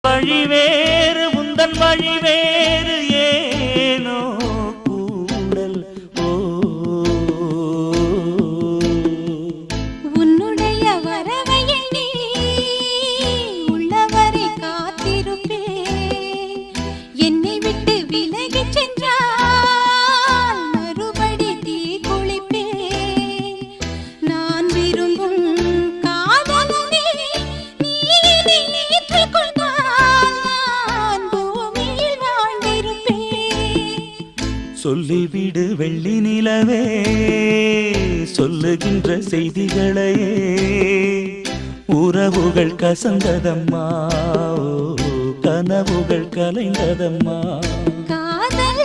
வழி வேறு உந்தன் வழி வேறு ஏனோ கூடல் உன்னுடைய வரவை எண்ணி உள்ளவரை காத்திருப்பே என்னை விட்டு விலகி சென்றால் மறுபடி தீ குளிப்பே நான் விரும்பும் காதலனே நீ ஏற்றுக் கொண்டால் நான் பூமியில் வாழ்ந்திருப்பேன். சொல்லிவிடு வெள்ளி நிலவே சொல்லுகின்ற செய்திகளையே உறவுகள் கசந்ததம்மா கனவுகள் கலைந்ததம்மா காதல்